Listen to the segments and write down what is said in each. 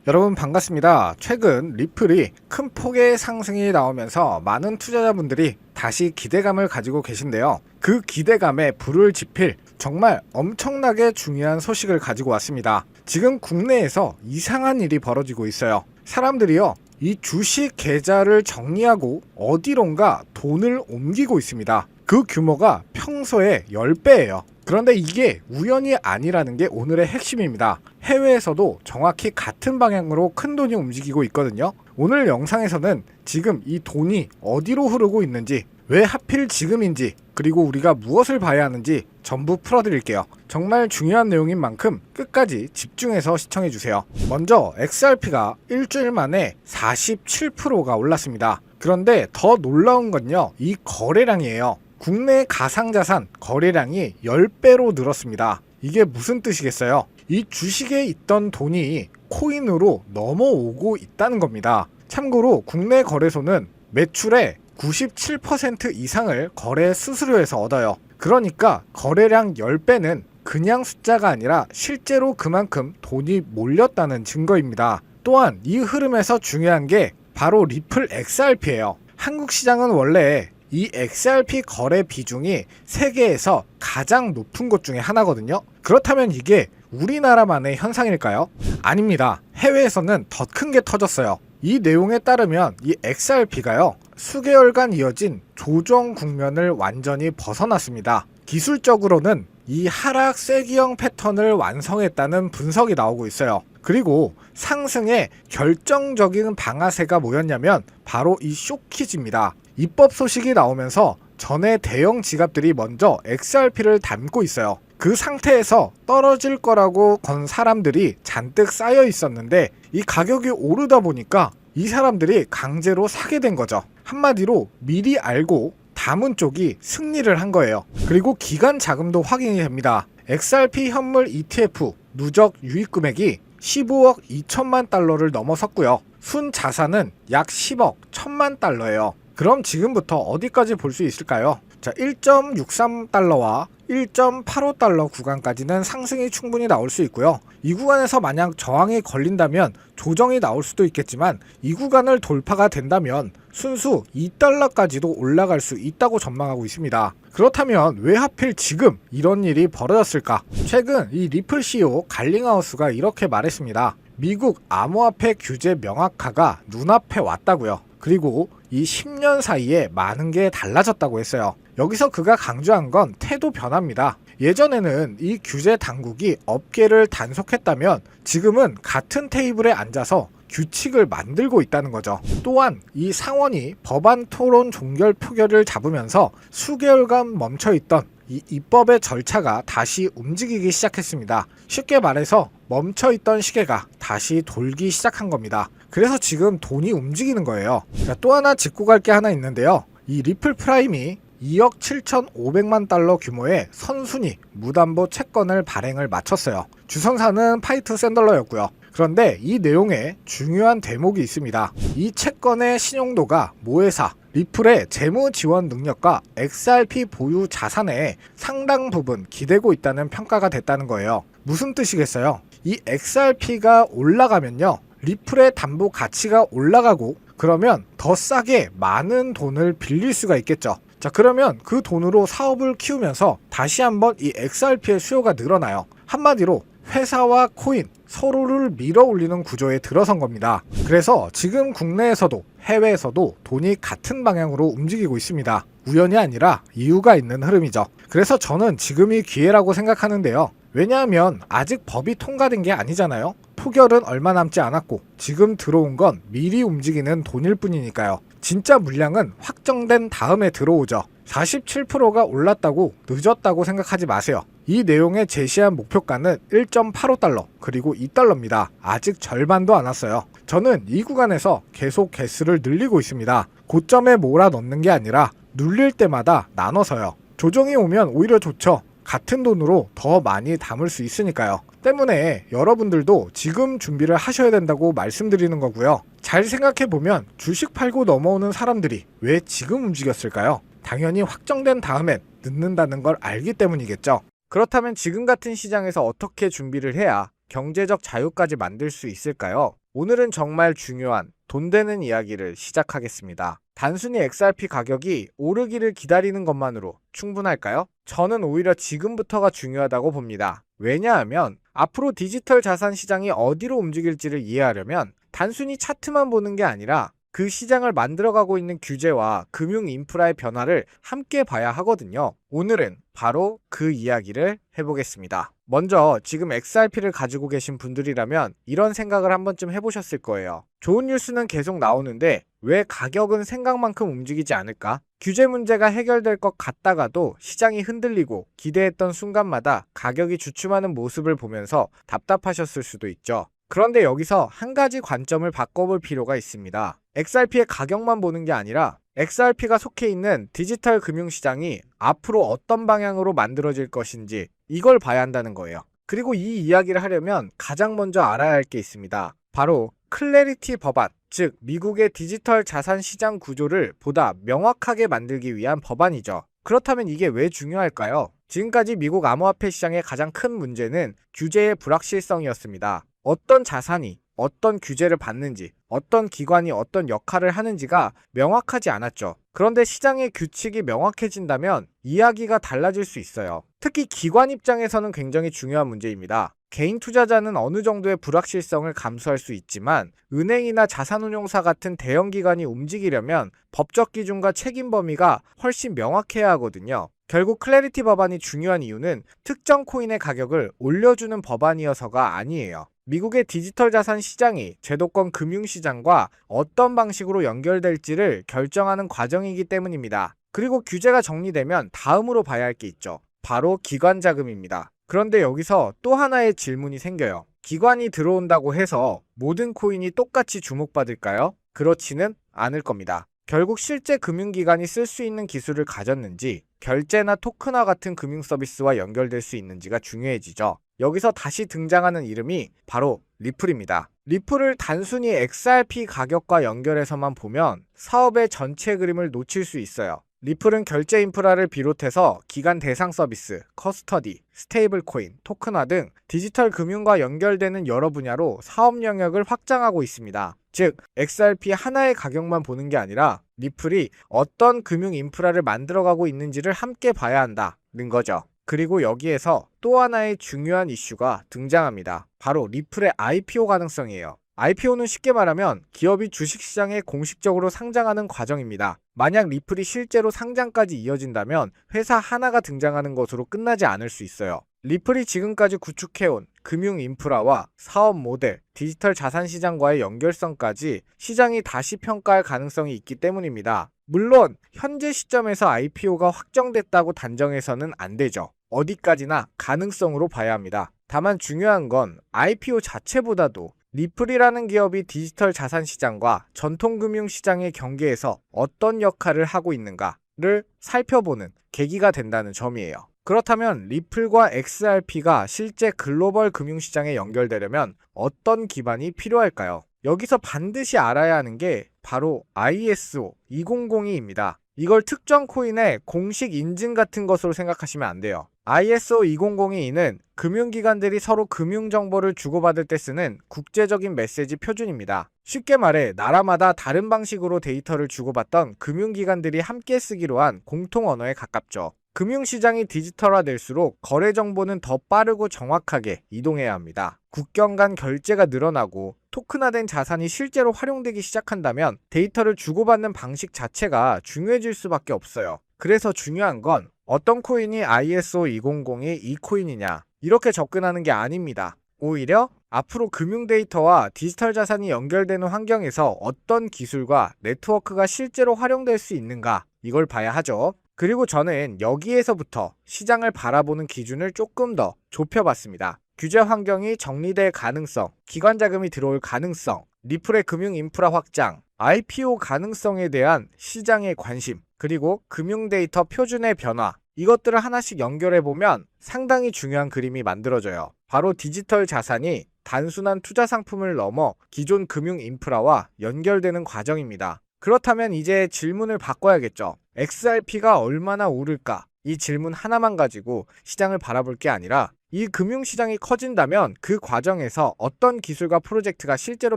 여러분 반갑습니다. 최근 리플이 큰 폭의 상승이 나오면서 많은 투자자분들이 다시 기대감을 가지고 계신데요. 그 기대감에 불을 지필 정말 엄청나게 중요한 소식을 가지고 왔습니다. 지금 국내에서 이상한 일이 벌어지고 있어요. 사람들이요, 이 주식 계좌를 정리하고 어디론가 돈을 옮기고 있습니다. 그 규모가 평소의 10배예요. 그런데 이게 우연이 아니라는 게 오늘의 핵심입니다. 해외에서도 정확히 같은 방향으로 큰 돈이 움직이고 있거든요. 오늘 영상에서는 지금 이 돈이 어디로 흐르고 있는지, 왜 하필 지금인지, 그리고 우리가 무엇을 봐야 하는지 전부 풀어드릴게요. 정말 중요한 내용인 만큼 끝까지 집중해서 시청해주세요. 먼저 XRP가 일주일 만에 47%가 올랐습니다. 그런데 더 놀라운 건요, 이 거래량이에요. 국내 가상자산 거래량이 10배로 늘었습니다. 이게 무슨 뜻이겠어요? 이 주식에 있던 돈이 코인으로 넘어오고 있다는 겁니다. 참고로 국내 거래소는 매출의 97% 이상을 거래 수수료에서 얻어요. 그러니까 거래량 10배는 그냥 숫자가 아니라 실제로 그만큼 돈이 몰렸다는 증거입니다. 또한 이 흐름에서 중요한 게 바로 리플 XRP예요. 한국 시장은 원래 이 XRP 거래 비중이 세계에서 가장 높은 곳 중에 하나거든요. 그렇다면 이게 우리나라만의 현상일까요? 아닙니다. 해외에서는 더 큰 게 터졌어요. 이 내용에 따르면 이 XRP가요, 수개월간 이어진 조정 국면을 완전히 벗어났습니다. 기술적으로는 이 하락 쐐기형 패턴을 완성했다는 분석이 나오고 있어요. 그리고 상승의 결정적인 방아쇠가 뭐였냐면 바로 이 쇼키즈입니다. 입법 소식이 나오면서 전에 대형 지갑들이 먼저 XRP를 담고 있어요. 그 상태에서 떨어질 거라고 건 사람들이 잔뜩 쌓여 있었는데 이 가격이 오르다 보니까 이 사람들이 강제로 사게 된 거죠. 한마디로 미리 알고 담은 쪽이 승리를 한 거예요. 그리고 기간 자금도 확인이 됩니다. XRP 현물 ETF 누적 유입 금액이 15억 2천만 달러를 넘어섰고요. 순 자산은 약 10억 1천만 달러예요. 그럼 지금부터 어디까지 볼 수 있을까요? 자, 1.63달러와 1.85달러 구간까지는 상승이 충분히 나올 수 있고요. 이 구간에서 만약 저항이 걸린다면 조정이 나올 수도 있겠지만 이 구간을 돌파가 된다면 순수 2달러까지도 올라갈 수 있다고 전망하고 있습니다. 그렇다면 왜 하필 지금 이런 일이 벌어졌을까? 최근 이 리플 CEO 갈링하우스가 이렇게 말했습니다. 미국 암호화폐 규제 명확화가 눈앞에 왔다고요. 그리고 이 10년 사이에 많은 게 달라졌다고 했어요. 여기서 그가 강조한 건 태도 변화입니다. 예전에는 이 규제 당국이 업계를 단속했다면 지금은 같은 테이블에 앉아서 규칙을 만들고 있다는 거죠. 또한 이 상원이 법안 토론 종결 표결을 잡으면서 수개월간 멈춰있던 이 입법의 절차가 다시 움직이기 시작했습니다. 쉽게 말해서 멈춰있던 시계가 다시 돌기 시작한 겁니다. 그래서 지금 돈이 움직이는 거예요. 자, 또 하나 짚고 갈 게 하나 있는데요. 이 리플 프라임이 2억 7,500만 달러 규모의 선순위 무담보 채권을 발행을 마쳤어요. 주선사는 파이트 샌들러였고요. 그런데 이 내용에 중요한 대목이 있습니다. 이 채권의 신용도가 모회사 리플의 재무 지원 능력과 XRP 보유 자산에 상당 부분 기대고 있다는 평가가 됐다는 거예요. 무슨 뜻이겠어요? 이 XRP가 올라가면요, 리플의 담보 가치가 올라가고 그러면 더 싸게 많은 돈을 빌릴 수가 있겠죠. 자, 그러면 그 돈으로 사업을 키우면서 다시 한번 이 XRP의 수요가 늘어나요. 한마디로 회사와 코인 서로를 밀어 올리는 구조에 들어선 겁니다. 그래서 지금 국내에서도 해외에서도 돈이 같은 방향으로 움직이고 있습니다. 우연이 아니라 이유가 있는 흐름이죠. 그래서 저는 지금이 기회라고 생각하는데요. 왜냐하면 아직 법이 통과된 게 아니잖아요. 표결은 얼마 남지 않았고 지금 들어온 건 미리 움직이는 돈일 뿐이니까요. 진짜 물량은 확정된 다음에 들어오죠. 47%가 올랐다고 늦었다고 생각하지 마세요. 이 내용에 제시한 목표가는 1.85달러 그리고 2달러입니다. 아직 절반도 안 왔어요. 저는 이 구간에서 계속 개수를 늘리고 있습니다. 고점에 몰아 넣는 게 아니라 눌릴 때마다 나눠서요. 조정이 오면 오히려 좋죠. 같은 돈으로 더 많이 담을 수 있으니까요. 때문에 여러분들도 지금 준비를 하셔야 된다고 말씀드리는 거고요. 잘 생각해보면 주식 팔고 넘어오는 사람들이 왜 지금 움직였을까요? 당연히 확정된 다음엔 늦는다는 걸 알기 때문이겠죠. 그렇다면 지금 같은 시장에서 어떻게 준비를 해야 경제적 자유까지 만들 수 있을까요? 오늘은 정말 중요한 돈 되는 이야기를 시작하겠습니다. 단순히 XRP 가격이 오르기를 기다리는 것만으로 충분할까요? 저는 오히려 지금부터가 중요하다고 봅니다. 왜냐하면 앞으로 디지털 자산 시장이 어디로 움직일지를 이해하려면 단순히 차트만 보는 게 아니라 그 시장을 만들어가고 있는 규제와 금융 인프라의 변화를 함께 봐야 하거든요. 오늘은 바로 그 이야기를 해보겠습니다. 먼저 지금 XRP를 가지고 계신 분들이라면 이런 생각을 한 번쯤 해보셨을 거예요. 좋은 뉴스는 계속 나오는데 왜 가격은 생각만큼 움직이지 않을까? 규제 문제가 해결될 것 같다가도 시장이 흔들리고 기대했던 순간마다 가격이 주춤하는 모습을 보면서 답답하셨을 수도 있죠. 그런데 여기서 한 가지 관점을 바꿔볼 필요가 있습니다. XRP의 가격만 보는 게 아니라 XRP가 속해 있는 디지털 금융시장이 앞으로 어떤 방향으로 만들어질 것인지 이걸 봐야 한다는 거예요. 그리고 이 이야기를 하려면 가장 먼저 알아야 할 게 있습니다. 바로 클래리티 법안, 즉 미국의 디지털 자산 시장 구조를 보다 명확하게 만들기 위한 법안이죠. 그렇다면 이게 왜 중요할까요? 지금까지 미국 암호화폐 시장의 가장 큰 문제는 규제의 불확실성이었습니다. 어떤 자산이 어떤 규제를 받는지, 어떤 기관이 어떤 역할을 하는지가 명확하지 않았죠. 그런데 시장의 규칙이 명확해진다면 이야기가 달라질 수 있어요. 특히 기관 입장에서는 굉장히 중요한 문제입니다. 개인 투자자는 어느 정도의 불확실성을 감수할 수 있지만 은행이나 자산운용사 같은 대형 기관이 움직이려면 법적 기준과 책임 범위가 훨씬 명확해야 하거든요. 결국 클래리티 법안이 중요한 이유는 특정 코인의 가격을 올려주는 법안이어서가 아니에요. 미국의 디지털 자산 시장이 제도권 금융시장과 어떤 방식으로 연결될지를 결정하는 과정이기 때문입니다. 그리고 규제가 정리되면 다음으로 봐야 할 게 있죠. 바로 기관 자금입니다. 그런데 여기서 또 하나의 질문이 생겨요. 기관이 들어온다고 해서 모든 코인이 똑같이 주목받을까요? 그렇지는 않을 겁니다. 결국 실제 금융기관이 쓸 수 있는 기술을 가졌는지 결제나 토큰화 같은 금융 서비스와 연결될 수 있는지가 중요해지죠. 여기서 다시 등장하는 이름이 바로 리플입니다. 리플을 단순히 XRP 가격과 연결해서만 보면 사업의 전체 그림을 놓칠 수 있어요. 리플은 결제 인프라를 비롯해서 기관 대상 서비스, 커스터디, 스테이블 코인, 토큰화 등 디지털 금융과 연결되는 여러 분야로 사업 영역을 확장하고 있습니다. 즉, XRP 하나의 가격만 보는 게 아니라 리플이 어떤 금융 인프라를 만들어가고 있는지를 함께 봐야 한다는 거죠. 그리고 여기에서 또 하나의 중요한 이슈가 등장합니다. 바로 리플의 IPO 가능성이에요. IPO는 쉽게 말하면 기업이 주식시장에 공식적으로 상장하는 과정입니다. 만약 리플이 실제로 상장까지 이어진다면 회사 하나가 등장하는 것으로 끝나지 않을 수 있어요. 리플이 지금까지 구축해온 금융 인프라와 사업 모델, 디지털 자산 시장과의 연결성까지 시장이 다시 평가할 가능성이 있기 때문입니다. 물론 현재 시점에서 IPO가 확정됐다고 단정해서는 안 되죠. 어디까지나 가능성으로 봐야 합니다. 다만 중요한 건 IPO 자체보다도 리플이라는 기업이 디지털 자산 시장과 전통 금융 시장의 경계에서 어떤 역할을 하고 있는가를 살펴보는 계기가 된다는 점이에요. 그렇다면 리플과 XRP가 실제 글로벌 금융시장에 연결되려면 어떤 기반이 필요할까요? 여기서 반드시 알아야 하는 게 바로 ISO 200입니다. 이걸 특정 코인의 공식 인증 같은 것으로 생각하시면 안 돼요. ISO 2002는 금융기관들이 서로 금융정보를 주고받을 때 쓰는 국제적인 메시지 표준입니다. 쉽게 말해 나라마다 다른 방식으로 데이터를 주고받던 금융기관들이 함께 쓰기로 한 공통 언어에 가깝죠. 금융시장이 디지털화될수록 거래 정보는 더 빠르고 정확하게 이동해야 합니다. 국경 간 결제가 늘어나고 토큰화된 자산이 실제로 활용되기 시작한다면 데이터를 주고받는 방식 자체가 중요해질 수밖에 없어요. 그래서 중요한 건 어떤 코인이 ISO 200의 이 코인이냐 이렇게 접근하는 게 아닙니다. 오히려 앞으로 금융 데이터와 디지털 자산이 연결되는 환경에서 어떤 기술과 네트워크가 실제로 활용될 수 있는가 이걸 봐야 하죠. 그리고 저는 여기에서부터 시장을 바라보는 기준을 조금 더 좁혀봤습니다. 규제 환경이 정리될 가능성, 기관 자금이 들어올 가능성, 리플의 금융 인프라 확장, IPO 가능성에 대한 시장의 관심, 그리고 금융 데이터 표준의 변화, 이것들을 하나씩 연결해보면 상당히 중요한 그림이 만들어져요. 바로 디지털 자산이 단순한 투자 상품을 넘어 기존 금융 인프라와 연결되는 과정입니다. 그렇다면 이제 질문을 바꿔야겠죠. XRP가 얼마나 오를까? 이 질문 하나만 가지고 시장을 바라볼 게 아니라 이 금융시장이 커진다면 그 과정에서 어떤 기술과 프로젝트가 실제로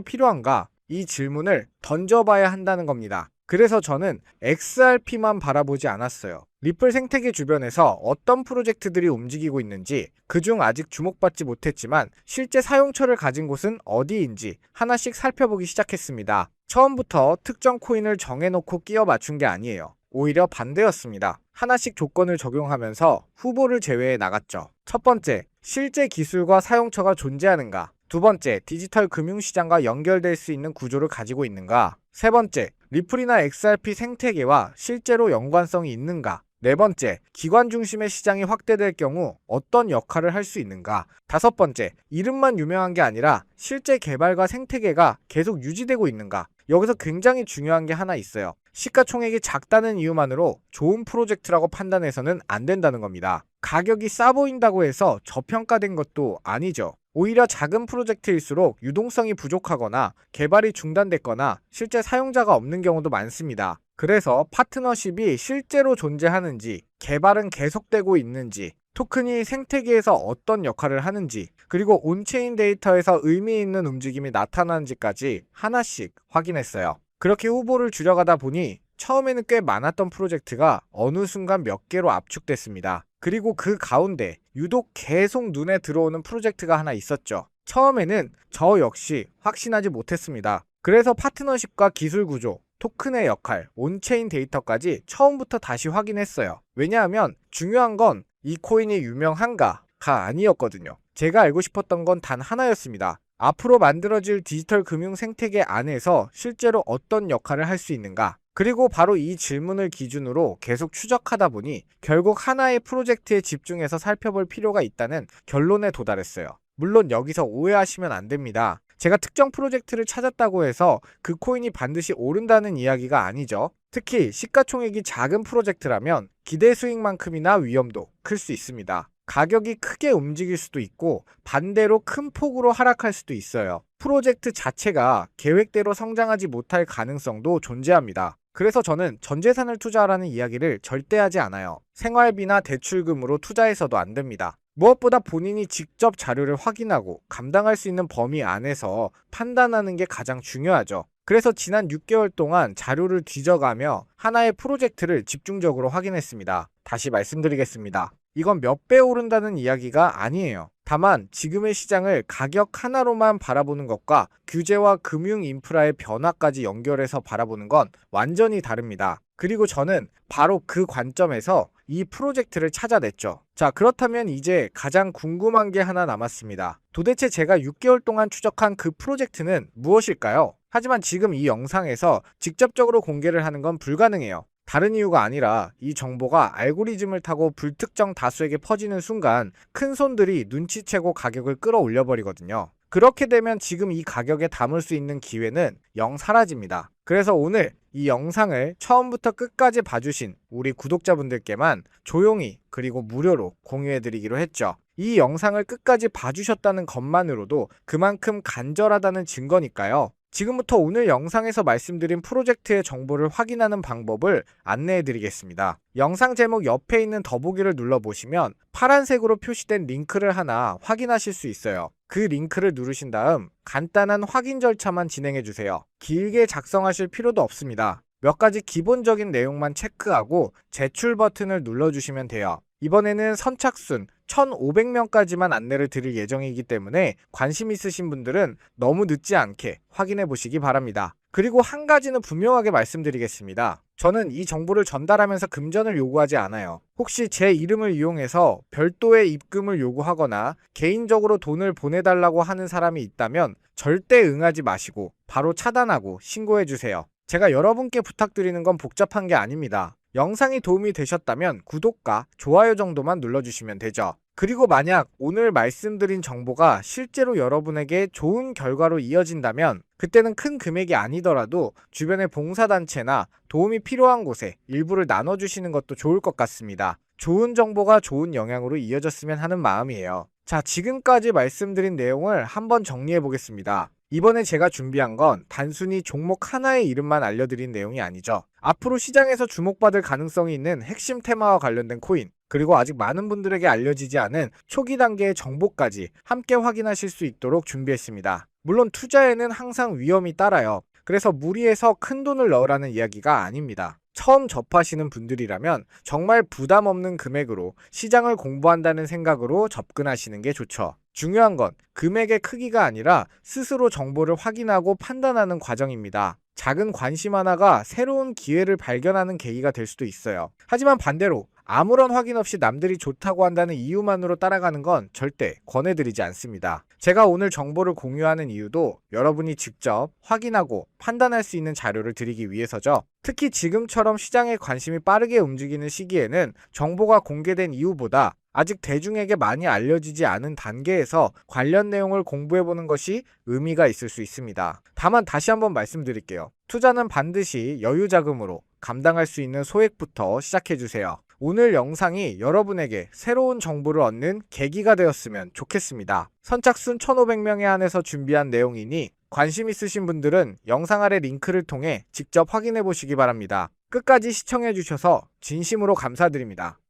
필요한가? 이 질문을 던져봐야 한다는 겁니다. 그래서 저는 XRP만 바라보지 않았어요. 리플 생태계 주변에서 어떤 프로젝트들이 움직이고 있는지, 그중 아직 주목받지 못했지만 실제 사용처를 가진 곳은 어디인지 하나씩 살펴보기 시작했습니다. 처음부터 특정 코인을 정해놓고 끼워 맞춘 게 아니에요. 오히려 반대였습니다. 하나씩 조건을 적용하면서 후보를 제외해 나갔죠. 첫 번째, 실제 기술과 사용처가 존재하는가? 두 번째, 디지털 금융시장과 연결될 수 있는 구조를 가지고 있는가? 세 번째, 리플이나 XRP 생태계와 실제로 연관성이 있는가? 네 번째, 기관 중심의 시장이 확대될 경우 어떤 역할을 할 수 있는가? 다섯 번째, 이름만 유명한 게 아니라 실제 개발과 생태계가 계속 유지되고 있는가? 여기서 굉장히 중요한 게 하나 있어요. 시가총액이 작다는 이유만으로 좋은 프로젝트라고 판단해서는 안 된다는 겁니다. 가격이 싸 보인다고 해서 저평가된 것도 아니죠. 오히려 작은 프로젝트일수록 유동성이 부족하거나 개발이 중단됐거나 실제 사용자가 없는 경우도 많습니다. 그래서 파트너십이 실제로 존재하는지, 개발은 계속되고 있는지, 토큰이 생태계에서 어떤 역할을 하는지, 그리고 온체인 데이터에서 의미 있는 움직임이 나타나는지까지 하나씩 확인했어요. 그렇게 후보를 줄여가다 보니 처음에는 꽤 많았던 프로젝트가 어느 순간 몇 개로 압축됐습니다. 그리고 그 가운데 유독 계속 눈에 들어오는 프로젝트가 하나 있었죠. 처음에는 저 역시 확신하지 못했습니다. 그래서 파트너십과 기술 구조, 토큰의 역할, 온체인 데이터까지 처음부터 다시 확인했어요. 왜냐하면 중요한 건 이 코인이 유명한가가 아니었거든요. 제가 알고 싶었던 건 단 하나였습니다. 앞으로 만들어질 디지털 금융 생태계 안에서 실제로 어떤 역할을 할 수 있는가? 그리고 바로 이 질문을 기준으로 계속 추적하다 보니 결국 하나의 프로젝트에 집중해서 살펴볼 필요가 있다는 결론에 도달했어요. 물론 여기서 오해하시면 안 됩니다. 제가 특정 프로젝트를 찾았다고 해서 그 코인이 반드시 오른다는 이야기가 아니죠. 특히 시가총액이 작은 프로젝트라면 기대 수익만큼이나 위험도 클 수 있습니다. 가격이 크게 움직일 수도 있고 반대로 큰 폭으로 하락할 수도 있어요. 프로젝트 자체가 계획대로 성장하지 못할 가능성도 존재합니다. 그래서 저는 전재산을 투자하라는 이야기를 절대 하지 않아요. 생활비나 대출금으로 투자해서도 안 됩니다. 무엇보다 본인이 직접 자료를 확인하고 감당할 수 있는 범위 안에서 판단하는 게 가장 중요하죠. 그래서 지난 6개월 동안 자료를 뒤져가며 하나의 프로젝트를 집중적으로 확인했습니다. 다시 말씀드리겠습니다. 이건 몇 배 오른다는 이야기가 아니에요. 다만 지금의 시장을 가격 하나로만 바라보는 것과 규제와 금융 인프라의 변화까지 연결해서 바라보는 건 완전히 다릅니다. 그리고 저는 바로 그 관점에서 이 프로젝트를 찾아냈죠. 자, 그렇다면 이제 가장 궁금한 게 하나 남았습니다. 도대체 제가 6개월 동안 추적한 그 프로젝트는 무엇일까요? 하지만 지금 이 영상에서 직접적으로 공개를 하는 건 불가능해요. 다른 이유가 아니라 이 정보가 알고리즘을 타고 불특정 다수에게 퍼지는 순간 큰 손들이 눈치채고 가격을 끌어올려 버리거든요. 그렇게 되면 지금 이 가격에 담을 수 있는 기회는 영 사라집니다. 그래서 오늘 이 영상을 처음부터 끝까지 봐주신 우리 구독자분들께만 조용히 그리고 무료로 공유해드리기로 했죠. 이 영상을 끝까지 봐주셨다는 것만으로도 그만큼 간절하다는 증거니까요. 지금부터 오늘 영상에서 말씀드린 프로젝트의 정보를 확인하는 방법을 안내해 드리겠습니다. 영상 제목 옆에 있는 더보기를 눌러보시면 파란색으로 표시된 링크를 하나 확인하실 수 있어요. 그 링크를 누르신 다음 간단한 확인 절차만 진행해 주세요. 길게 작성하실 필요도 없습니다. 몇 가지 기본적인 내용만 체크하고 제출 버튼을 눌러주시면 돼요. 이번에는 선착순 1,500명까지만 안내를 드릴 예정이기 때문에 관심 있으신 분들은 너무 늦지 않게 확인해 보시기 바랍니다. 그리고 한 가지는 분명하게 말씀드리겠습니다. 저는 이 정보를 전달하면서 금전을 요구하지 않아요. 혹시 제 이름을 이용해서 별도의 입금을 요구하거나 개인적으로 돈을 보내달라고 하는 사람이 있다면 절대 응하지 마시고 바로 차단하고 신고해 주세요. 제가 여러분께 부탁드리는 건 복잡한 게 아닙니다. 영상이 도움이 되셨다면 구독과 좋아요 정도만 눌러주시면 되죠. 그리고 만약 오늘 말씀드린 정보가 실제로 여러분에게 좋은 결과로 이어진다면 그때는 큰 금액이 아니더라도 주변의 봉사단체나 도움이 필요한 곳에 일부를 나눠주시는 것도 좋을 것 같습니다. 좋은 정보가 좋은 영향으로 이어졌으면 하는 마음이에요. 자, 지금까지 말씀드린 내용을 한번 정리해 보겠습니다. 이번에 제가 준비한 건 단순히 종목 하나의 이름만 알려드린 내용이 아니죠. 앞으로 시장에서 주목받을 가능성이 있는 핵심 테마와 관련된 코인, 그리고 아직 많은 분들에게 알려지지 않은 초기 단계의 정보까지 함께 확인하실 수 있도록 준비했습니다. 물론 투자에는 항상 위험이 따라요. 그래서 무리해서 큰 돈을 넣으라는 이야기가 아닙니다. 처음 접하시는 분들이라면 정말 부담 없는 금액으로 시장을 공부한다는 생각으로 접근하시는 게 좋죠. 중요한 건 금액의 크기가 아니라 스스로 정보를 확인하고 판단하는 과정입니다. 작은 관심 하나가 새로운 기회를 발견하는 계기가 될 수도 있어요. 하지만 반대로 아무런 확인 없이 남들이 좋다고 한다는 이유만으로 따라가는 건 절대 권해드리지 않습니다. 제가 오늘 정보를 공유하는 이유도 여러분이 직접 확인하고 판단할 수 있는 자료를 드리기 위해서죠. 특히 지금처럼 시장의 관심이 빠르게 움직이는 시기에는 정보가 공개된 이후보다 아직 대중에게 많이 알려지지 않은 단계에서 관련 내용을 공부해보는 것이 의미가 있을 수 있습니다. 다만 다시 한번 말씀드릴게요. 투자는 반드시 여유 자금으로 감당할 수 있는 소액부터 시작해주세요. 오늘 영상이 여러분에게 새로운 정보를 얻는 계기가 되었으면 좋겠습니다. 선착순 1,500명에 한해서 준비한 내용이니 관심 있으신 분들은 영상 아래 링크를 통해 직접 확인해 보시기 바랍니다. 끝까지 시청해 주셔서 진심으로 감사드립니다.